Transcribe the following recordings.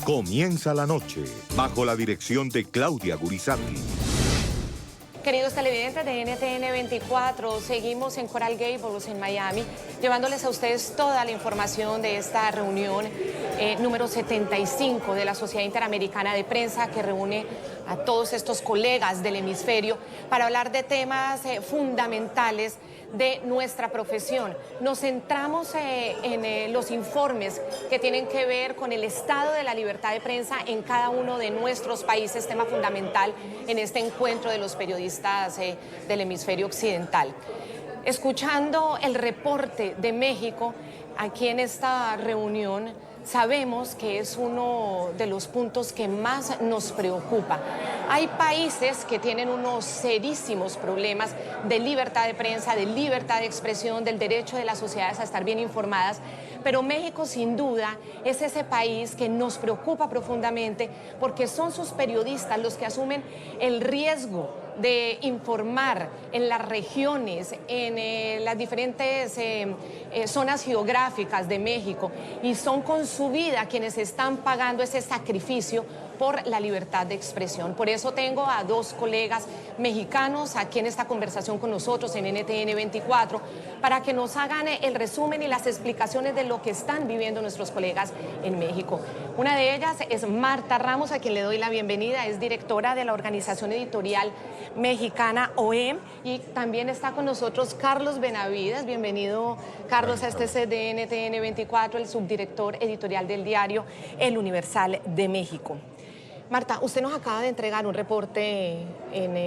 Comienza la noche bajo la dirección de Claudia Gurizati. Queridos televidentes de NTN 24, seguimos en Coral Gables, en Miami, llevándoles a ustedes toda la información de esta reunión número 75 de la Sociedad Interamericana de Prensa, que reúne a todos estos colegas del hemisferio para hablar de temas fundamentales de nuestra profesión. Nos centramos en los informes que tienen que ver con el estado de la libertad de prensa en cada uno de nuestros países, tema fundamental en este encuentro de los periodistas del hemisferio occidental. Escuchando el reporte de México aquí en esta reunión, sabemos que es uno de los puntos que más nos preocupa. Hay países que tienen unos serísimos problemas de libertad de prensa, de libertad de expresión, del derecho de las sociedades a estar bien informadas, pero México sin duda es ese país que nos preocupa profundamente porque son sus periodistas los que asumen el riesgo de informar en las regiones, en las diferentes zonas geográficas de México, y son con su vida quienes están pagando ese sacrificio por la libertad de expresión. Por eso tengo a dos colegas mexicanos aquí en esta conversación con nosotros en NTN 24 para que nos hagan el resumen y las explicaciones de lo que están viviendo nuestros colegas en México. Una de ellas es Marta Ramos, a quien le doy la bienvenida, es directora de la organización editorial mexicana OEM, y también está con nosotros Carlos Benavides. Bienvenido, Carlos, a este set de NTN 24, el subdirector editorial del diario El Universal de México. Marta, usted nos acaba de entregar un reporte en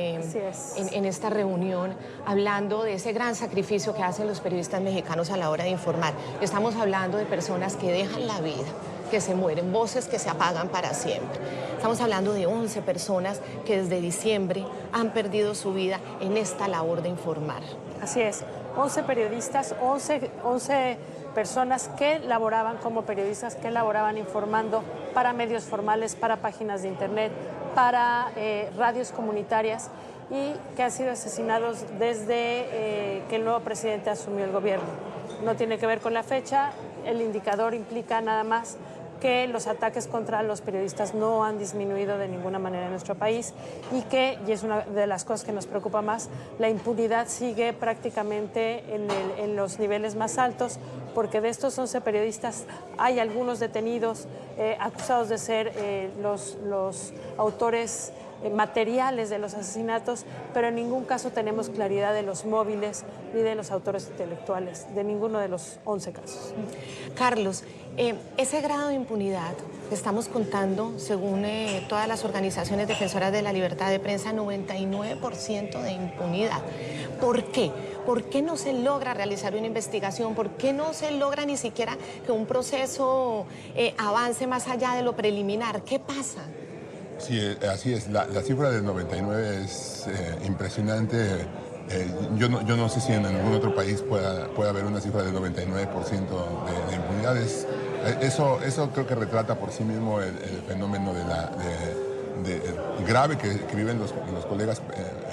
esta reunión hablando de ese gran sacrificio que hacen los periodistas mexicanos a la hora de informar. Estamos hablando de personas que dejan la vida, que se mueren, voces que se apagan para siempre. Estamos hablando de 11 personas que desde diciembre han perdido su vida en esta labor de informar. Así es, 11 periodistas, 11 personas que laboraban como periodistas, que laboraban informando para medios formales, para páginas de internet, para radios comunitarias, y que han sido asesinados desde que el nuevo presidente asumió el gobierno. No tiene que ver con la fecha, el indicador implica nada más que los ataques contra los periodistas no han disminuido de ninguna manera en nuestro país, y es una de las cosas que nos preocupa más, la impunidad sigue prácticamente en los niveles más altos, porque de estos 11 periodistas hay algunos detenidos acusados de ser los autores materiales de los asesinatos, pero en ningún caso tenemos claridad de los móviles ni de los autores intelectuales, de ninguno de los 11 casos. Carlos, ese grado de impunidad que estamos contando, según todas las organizaciones defensoras de la libertad de prensa, 99% de impunidad. ¿Por qué? ¿Por qué no se logra realizar una investigación? ¿Por qué no se logra ni siquiera que un proceso avance más allá de lo preliminar? ¿Qué pasa? Sí, así es. La cifra del 99 es impresionante. Yo no sé si en algún otro país pueda haber una cifra del 99% de impunidades. Eso creo que retrata por sí mismo el fenómeno grave que viven los colegas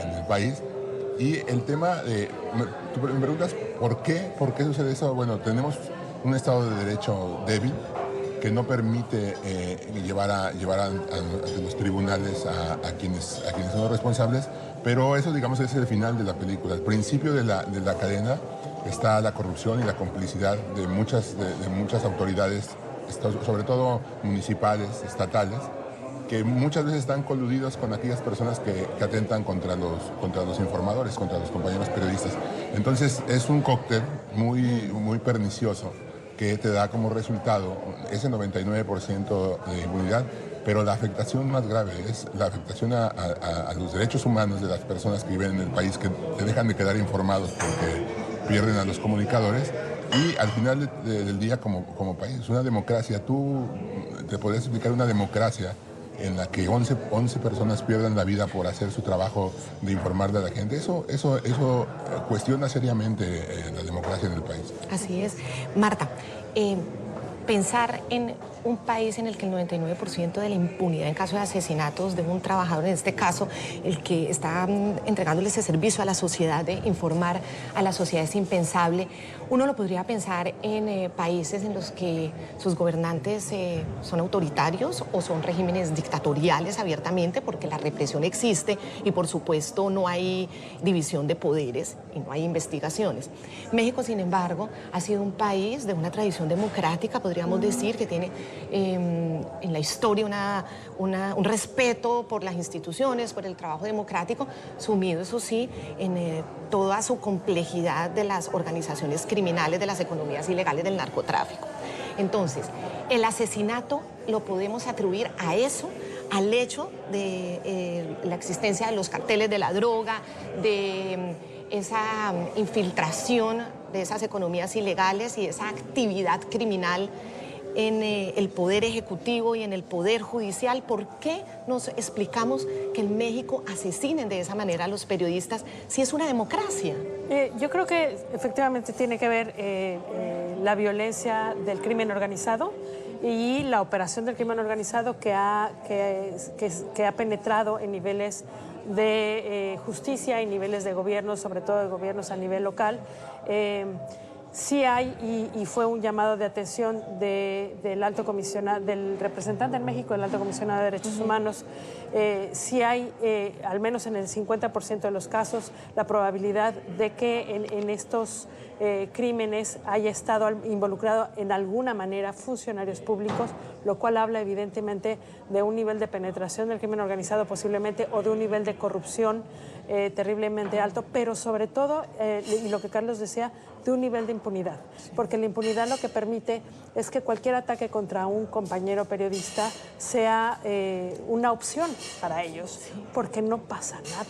en el país. Y el tema tú me preguntas ¿por qué sucede eso? Bueno, tenemos un Estado de Derecho débil que no permite llevar ante los tribunales a quienes son los responsables, pero eso, digamos, es el final de la película. Al principio de la cadena está la corrupción y la complicidad de muchas autoridades, sobre todo municipales, estatales, que muchas veces están coludidos con aquellas personas que atentan contra los informadores, contra los compañeros periodistas. Entonces es un cóctel muy pernicioso que te da como resultado ese 99% de impunidad, pero la afectación más grave es la afectación a los derechos humanos de las personas que viven en el país, que te dejan de quedar informados porque pierden a los comunicadores. Y al final del día, como país, una democracia, tú te podrías explicar una democracia en la que 11 personas pierdan la vida por hacer su trabajo de informarle a la gente. Eso cuestiona seriamente la democracia en el país. Así es. Marta, pensar en un país en el que el 99% de la impunidad en caso de asesinatos de un trabajador, en este caso, el que está entregándole ese servicio a la sociedad de informar a la sociedad es impensable. Uno lo podría pensar en países en los que sus gobernantes son autoritarios o son regímenes dictatoriales abiertamente, porque la represión existe y por supuesto no hay división de poderes y no hay investigaciones. México, sin embargo, ha sido un país de una tradición democrática, podríamos decir, que tiene en la historia un respeto por las instituciones, por el trabajo democrático, sumido, eso sí, en toda su complejidad de las organizaciones criminales, de las economías ilegales del narcotráfico. Entonces, el asesinato lo podemos atribuir a eso, al hecho de la existencia de los carteles de la droga, de esa infiltración de esas economías ilegales y esa actividad criminal en el Poder Ejecutivo y en el Poder Judicial. ¿Por qué nos explicamos que en México asesinen de esa manera a los periodistas si es una democracia? Yo creo que efectivamente tiene que ver la violencia del crimen organizado y la operación del crimen organizado que ha penetrado en niveles de justicia y niveles de gobierno, sobre todo de gobiernos a nivel local. Sí hay, y fue un llamado de atención del alto comisionado, del representante en México, del alto comisionado de derechos humanos, sí hay, al menos en el 50% de los casos, la probabilidad de que en estos crímenes haya estado involucrado en alguna manera funcionarios públicos, lo cual habla evidentemente de un nivel de penetración del crimen organizado posiblemente o de un nivel de corrupción terriblemente alto, pero sobre todo, y lo que Carlos decía, de un nivel de impunidad, porque la impunidad lo que permite es que cualquier ataque contra un compañero periodista sea una opción para ellos, porque no pasa nada,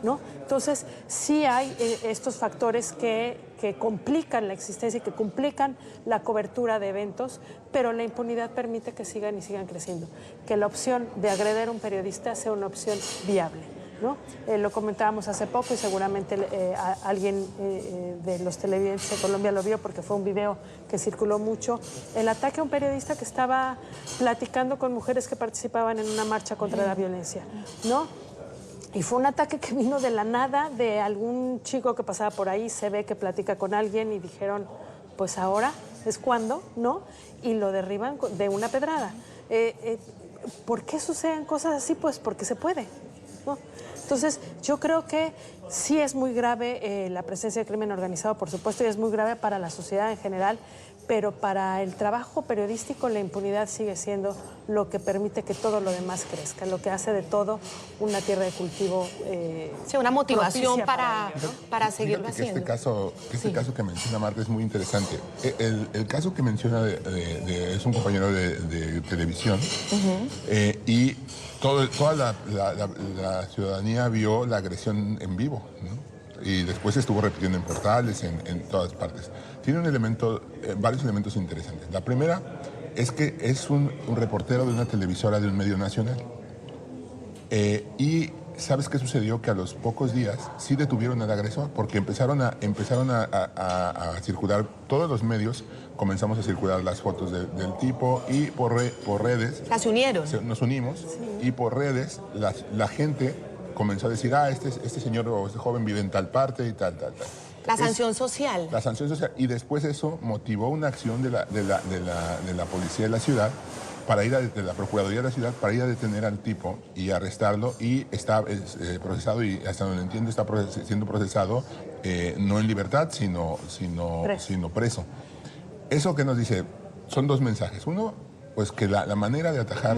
¿no? Entonces, sí hay estos factores que complican la existencia y que complican la cobertura de eventos, pero la impunidad permite que sigan y sigan creciendo, que la opción de agredir a un periodista sea una opción viable, ¿no? Lo comentábamos hace poco y seguramente alguien de los televidentes de Colombia lo vio porque fue un video que circuló mucho. El ataque a un periodista que estaba platicando con mujeres que participaban en una marcha contra la violencia, ¿no? Y fue un ataque que vino de la nada, de algún chico que pasaba por ahí, se ve que platica con alguien y dijeron, pues ahora es cuando, ¿no? Y lo derriban de una pedrada. ¿Por qué suceden cosas así? Pues porque se puede, ¿no? Entonces, yo creo que sí es muy grave la presencia de crimen organizado, por supuesto, y es muy grave para la sociedad en general, pero para el trabajo periodístico la impunidad sigue siendo lo que permite que todo lo demás crezca, lo que hace de todo una tierra de cultivo. Sí, una motivación para seguirlo haciendo. Este caso que menciona Marta es muy interesante. El caso que menciona es un compañero de televisión y toda la ciudadanía vio la agresión en vivo, ¿no? Y después estuvo repitiendo en portales, en todas partes. Tiene varios elementos interesantes. La primera es que es un reportero de una televisora de un medio nacional. Y ¿sabes qué sucedió? Que a los pocos días sí detuvieron al agresor, porque empezaron a circular, todos los medios comenzamos a circular las fotos del tipo y por redes... ¿Se unieron? Nos unimos, sí. Y por redes la gente comenzó a decir, este señor o este joven vive en tal parte y tal. La sanción social. La sanción social. Y después eso motivó una acción de la policía de la ciudad, de la Procuraduría de la ciudad, para ir a detener al tipo y arrestarlo, y está procesado, y hasta donde entiendo está siendo procesado no en libertad, sino preso. Eso que nos dice son dos mensajes. Uno, pues que la manera de atajar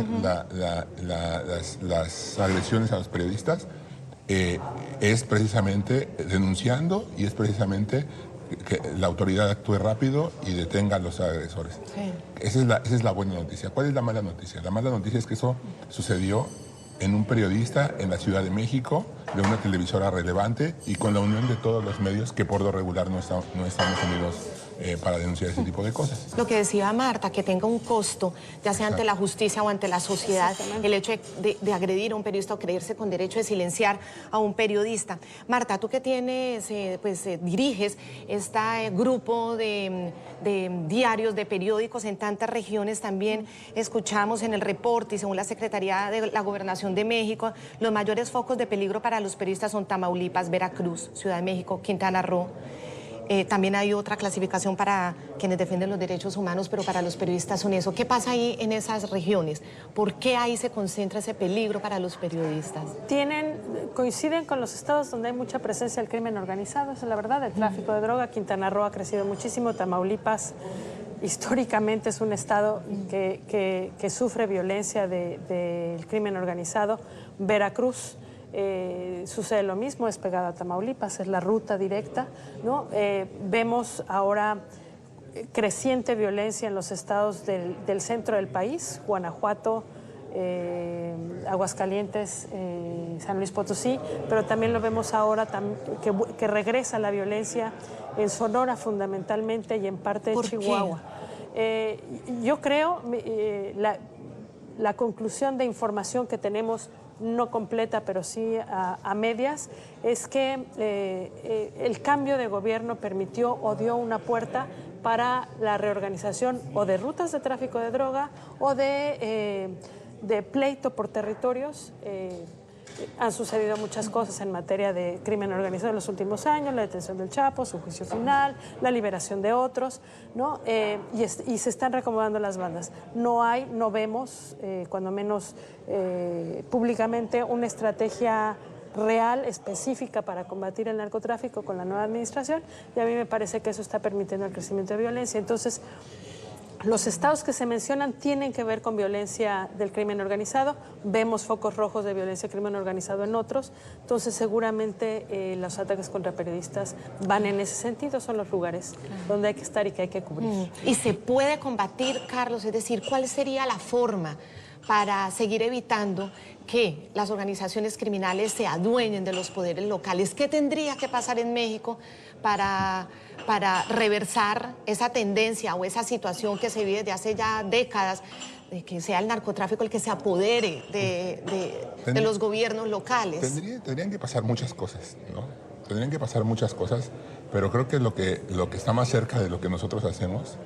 las agresiones a los periodistas es precisamente denunciando, y es precisamente que la autoridad actúe rápido y detenga a los agresores. Sí. Esa es la buena noticia. ¿Cuál es la mala noticia? La mala noticia es que eso sucedió en un periodista en la Ciudad de México, de una televisora relevante, y con la unión de todos los medios que por lo regular no estamos unidos para denunciar ese tipo de cosas. Lo que decía Marta, que tenga un costo, ya sea ante la justicia o ante la sociedad, el hecho de agredir a un periodista o creerse con derecho de silenciar a un periodista. Marta, tú que tienes, diriges este grupo de diarios, de periódicos en tantas regiones, también escuchamos en el reporte y según la Secretaría de la Gobernación de México, los mayores focos de peligro para los periodistas son Tamaulipas, Veracruz, Ciudad de México, Quintana Roo. También hay otra clasificación para quienes defienden los derechos humanos, pero para los periodistas son eso. ¿Qué pasa ahí en esas regiones? ¿Por qué ahí se concentra ese peligro para los periodistas? Coinciden con los estados donde hay mucha presencia del crimen organizado, esa es la verdad, el tráfico de droga. Quintana Roo ha crecido muchísimo, Tamaulipas históricamente es un estado que sufre violencia del crimen organizado. Veracruz sucede lo mismo, es pegada a Tamaulipas, es la ruta directa, ¿no? Vemos ahora creciente violencia en los estados del centro del país, Guanajuato, Aguascalientes, San Luis Potosí, pero también lo vemos ahora que regresa la violencia en Sonora fundamentalmente y en parte de Chihuahua. Yo creo, la conclusión de información que tenemos, no completa, pero sí a medias, es que el cambio de gobierno permitió o dio una puerta para la reorganización o de rutas de tráfico de droga o de pleito por territorios. Han sucedido muchas cosas en materia de crimen organizado en los últimos años, la detención del Chapo, su juicio final, la liberación de otros, ¿no? Y se están reacomodando las bandas. No vemos, cuando menos públicamente, una estrategia real, específica para combatir el narcotráfico con la nueva administración, y a mí me parece que eso está permitiendo el crecimiento de violencia. Entonces, los estados que se mencionan tienen que ver con violencia del crimen organizado, vemos focos rojos de violencia del crimen organizado en otros, entonces seguramente los ataques contra periodistas van en ese sentido, son los lugares donde hay que estar y que hay que cubrir. ¿Y se puede combatir, Carlos? Es decir, ¿cuál sería la forma para seguir evitando que las organizaciones criminales se adueñen de los poderes locales? ¿Qué tendría que pasar en México para reversar esa tendencia o esa situación que se vive desde hace ya décadas, de que sea el narcotráfico el que se apodere de los gobiernos locales? Tendrían que pasar muchas cosas, ¿no? Tendrían que pasar muchas cosas, pero creo que lo que está más cerca de lo que nosotros hacemos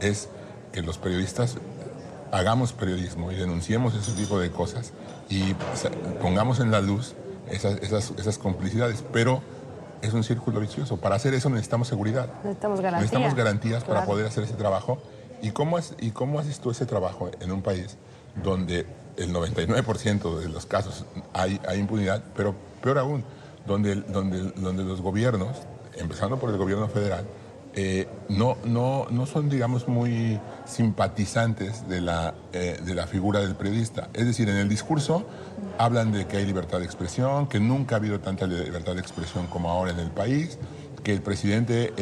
es que los periodistas hagamos periodismo y denunciemos ese tipo de cosas y pongamos en la luz esas complicidades, pero es un círculo vicioso. Para hacer eso necesitamos seguridad. Necesitamos garantías para poder hacer ese trabajo. ¿Y cómo haces tú ese trabajo en un país donde el 99% de los casos hay impunidad, pero peor aún, donde los gobiernos, empezando por el gobierno federal, no son, digamos, muy simpatizantes de la figura del periodista? Es decir, en el discurso hablan de que hay libertad de expresión, que nunca ha habido tanta libertad de expresión como ahora en el país, que el presidente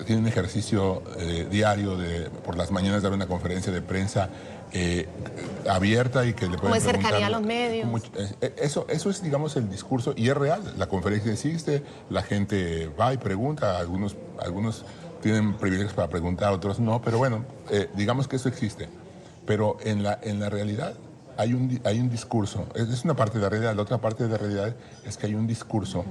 tiene un ejercicio diario por las mañanas dar una conferencia de prensa abierta y que le pueden como es preguntar, cercanía a los medios. Eso es, digamos, el discurso, y es real. La conferencia existe, la gente va y pregunta, algunos tienen privilegios para preguntar, otros no, pero bueno, digamos que eso existe. Pero en la realidad hay un discurso, es una parte de la realidad. La otra parte de la realidad es que hay un discurso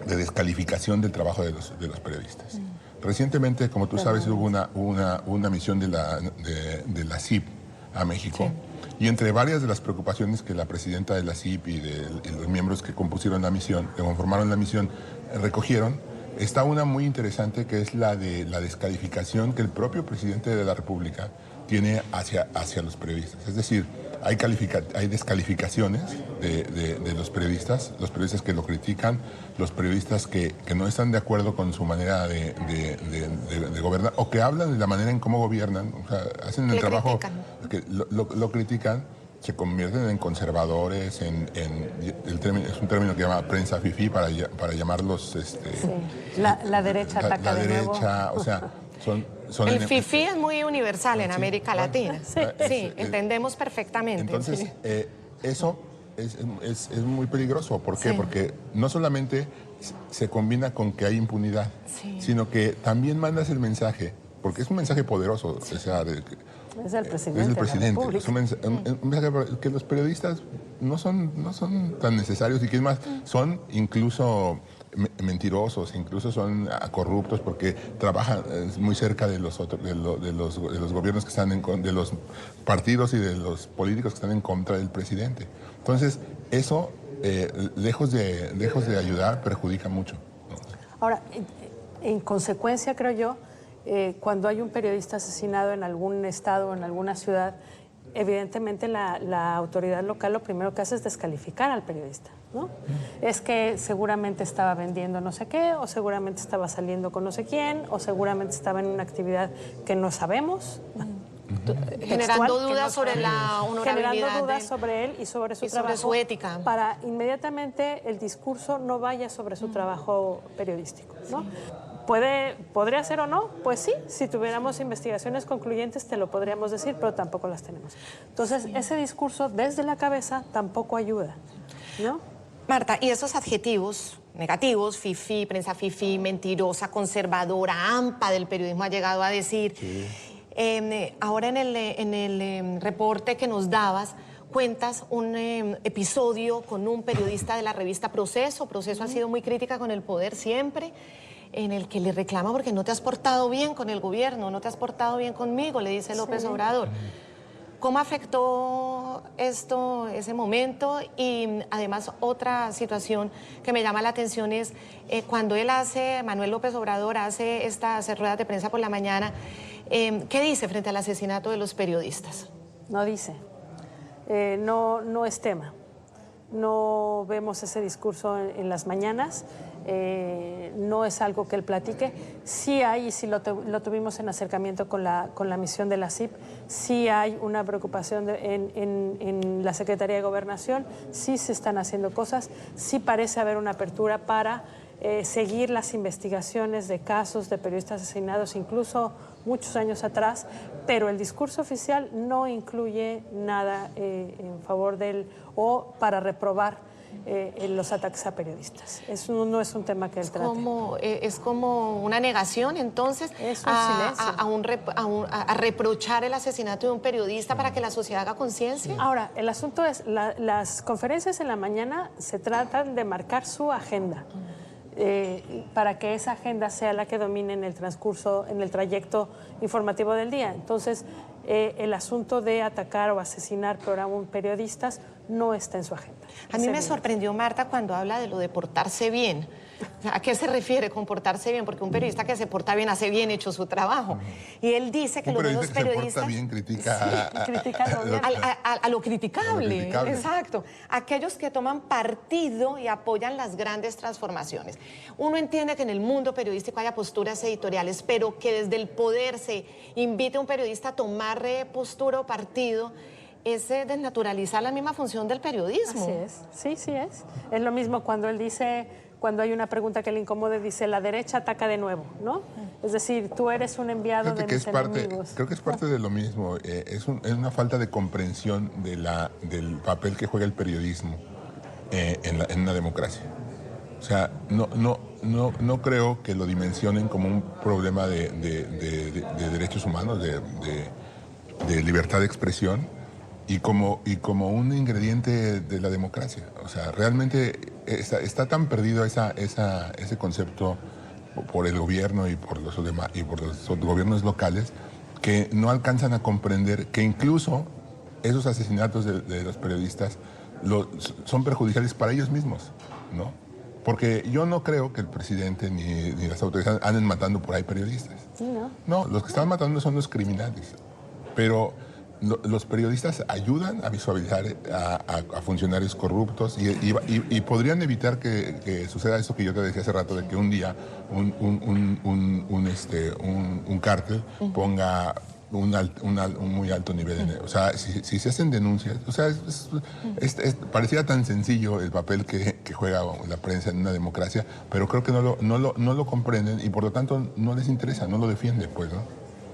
de descalificación del trabajo de los periodistas. Recientemente, como tú sabes, hubo una misión de la CIP a México, y entre varias de las preocupaciones que la presidenta de la CIP y los miembros que compusieron la misión, que conformaron la misión, recogieron, está una muy interesante, que es la de la descalificación que el propio presidente de la República tiene hacia los periodistas. Es decir, hay descalificaciones de los periodistas que lo critican, los periodistas que no están de acuerdo con su manera de gobernar, o que hablan de la manera en cómo gobiernan, o sea, hacen el trabajo, que lo critican, se convierten en conservadores, es un término que llama prensa fifí para llamarlos... La derecha ataca de nuevo. O sea, el fifí es muy universal en América Latina. Sí, entendemos perfectamente. Entonces, eso es muy peligroso. ¿Por qué? Porque no solamente se combina con que hay impunidad, sino que también mandas el mensaje, porque es un mensaje poderoso, o sea, es el presidente. Es el presidente. De la Es un mensaje que los periodistas no son tan necesarios y que es más, son incluso mentirosos, incluso son corruptos porque trabajan muy cerca de los gobiernos que están de los partidos y de los políticos que están en contra del presidente. Entonces, eso, lejos de ayudar, perjudica mucho. Ahora, en consecuencia, creo yo, cuando hay un periodista asesinado en algún estado o en alguna ciudad, evidentemente la autoridad local lo primero que hace es descalificar al periodista, ¿no? Es que seguramente estaba vendiendo no sé qué, o seguramente estaba saliendo con no sé quién, o seguramente estaba en una actividad que no sabemos. Generando dudas sobre la honorabilidad. Generando dudas sobre él y sobre su trabajo. Sobre su ética. Para inmediatamente el discurso no vaya sobre su trabajo periodístico, ¿no? ¿Podría ser o no? Pues sí, si tuviéramos investigaciones concluyentes te lo podríamos decir, pero tampoco las tenemos. Entonces, ese discurso desde la cabeza tampoco ayuda, ¿no? Marta, y esos adjetivos negativos, fifí, prensa fifí, mentirosa, conservadora, AMPA del periodismo ha llegado a decir. Sí. Ahora en el reporte que nos dabas, cuentas un episodio con un periodista de la revista Proceso. Proceso ha sido muy crítica con el poder siempre, en el que le reclama porque no te has portado bien con el gobierno, no te has portado bien conmigo, le dice López Obrador. ¿Cómo afectó esto, ese momento? Y además otra situación que me llama la atención es cuando Manuel López Obrador hace estas ruedas de prensa por la mañana, ¿qué dice frente al asesinato de los periodistas? No dice, no es tema. No vemos ese discurso en las mañanas, no es algo que él platique. Sí hay, y sí lo tuvimos en acercamiento con la misión de la CIP, sí hay una preocupación en la Secretaría de Gobernación, sí se están haciendo cosas, sí parece haber una apertura para seguir las investigaciones de casos de periodistas asesinados, incluso muchos años atrás, pero el discurso oficial no incluye nada en favor de él o para reprobar los ataques a periodistas. Eso no es un tema que él trate. Es como una negación, entonces, es un silencio. A reprochar el asesinato de un periodista para que la sociedad haga conciencia. Ahora, el asunto es, las conferencias en la mañana se tratan de marcar su agenda. Para que esa agenda sea la que domine en el transcurso, en el trayecto informativo del día. Entonces, el asunto de atacar o asesinar a un periodistas no está en su agenda. A mí me sorprendió, Marta, cuando habla de lo de portarse bien. ¿A qué se refiere con portarse bien? Porque un periodista que se porta bien hace bien hecho su trabajo. Y él dice que los nuevos periodistas... Un periodista que se porta bien critica a lo criticable. Exacto. Aquellos que toman partido y apoyan las grandes transformaciones. Uno entiende que en el mundo periodístico haya posturas editoriales, pero que desde el poder se invite a un periodista a tomar postura o partido, es desnaturalizar la misma función del periodismo. Así es. Sí es. Es lo mismo cuando él dice... Cuando hay una pregunta que le incomode, dice, la derecha ataca de nuevo, ¿no? Es decir, tú eres un enviado de mis enemigos. Creo que es parte de lo mismo. Es una falta de comprensión del papel que juega el periodismo en una democracia. O sea, no creo que lo dimensionen como un problema de derechos humanos, de libertad de expresión, y como un ingrediente de la democracia. O sea, realmente está tan perdido ese concepto por el gobierno y por los gobiernos locales, que no alcanzan a comprender que incluso esos asesinatos de los periodistas son perjudiciales para ellos mismos, ¿no? Porque yo no creo que el presidente ni las autoridades anden matando por ahí periodistas. No, los que están matando son los criminales. Pero los periodistas ayudan a visualizar a funcionarios corruptos y podrían evitar que suceda eso que yo te decía hace rato, de que un día un cártel ponga un muy alto nivel. O sea, si se hacen denuncias, o sea, parecía tan sencillo el papel que juega la prensa en una democracia, pero creo que no lo comprenden y por lo tanto no les interesa, no lo defienden, pues, ¿no?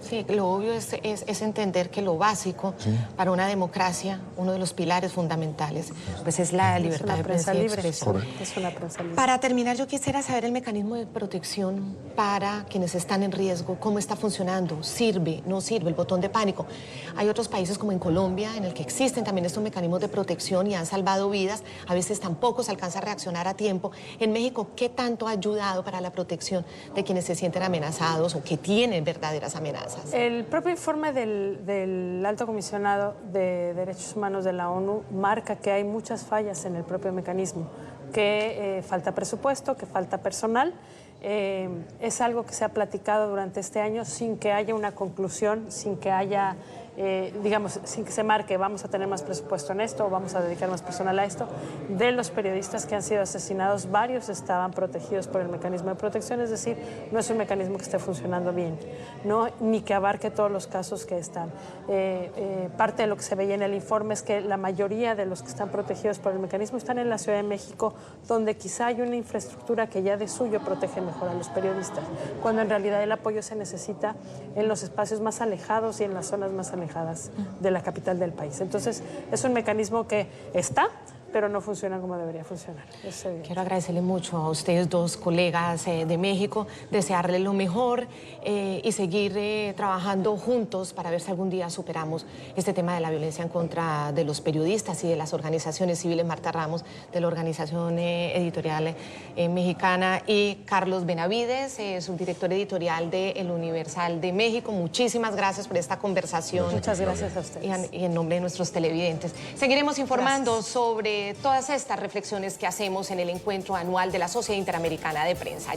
Sí, lo obvio es entender que lo básico para una democracia, uno de los pilares fundamentales, pues es la libertad de prensa y expresión. Es una prensa libre. Para terminar, yo quisiera saber el mecanismo de protección para quienes están en riesgo, cómo está funcionando, sirve, no sirve, el botón de pánico. Hay otros países como en Colombia en el que existen también estos mecanismos de protección y han salvado vidas, a veces tampoco se alcanza a reaccionar a tiempo. En México, ¿qué tanto ha ayudado para la protección de quienes se sienten amenazados o que tienen verdaderas amenazas? El propio informe del Alto Comisionado de Derechos Humanos de la ONU marca que hay muchas fallas en el propio mecanismo, que falta presupuesto, que falta personal. Es algo que se ha platicado durante este año sin que haya una conclusión, sin que haya, digamos, sin que se marque vamos a tener más presupuesto en esto o vamos a dedicar más personal a esto. De los periodistas que han sido asesinados, varios estaban protegidos por el mecanismo de protección, es decir, no es un mecanismo que esté funcionando bien, ¿no? Ni que abarque todos los casos que están. Parte de lo que se veía en el informe es que la mayoría de los que están protegidos por el mecanismo están en la Ciudad de México, donde quizá hay una infraestructura que ya de suyo protege mejor a los periodistas, cuando en realidad el apoyo se necesita en los espacios más alejados y en las zonas más alejadas de la capital del país. Entonces, es un mecanismo que está, pero no funciona como debería funcionar. Quiero agradecerle mucho a ustedes dos colegas de México, desearles lo mejor y seguir trabajando juntos para ver si algún día superamos este tema de la violencia en contra de los periodistas y de las organizaciones civiles. Marta Ramos, de la Organización Editorial Mexicana, y Carlos Benavides, subdirector editorial de El Universal de México. Muchísimas gracias por esta conversación. Muchas gracias a ustedes. Y en nombre de nuestros televidentes. Seguiremos informando sobre todas estas reflexiones que hacemos en el encuentro anual de la Sociedad Interamericana de Prensa.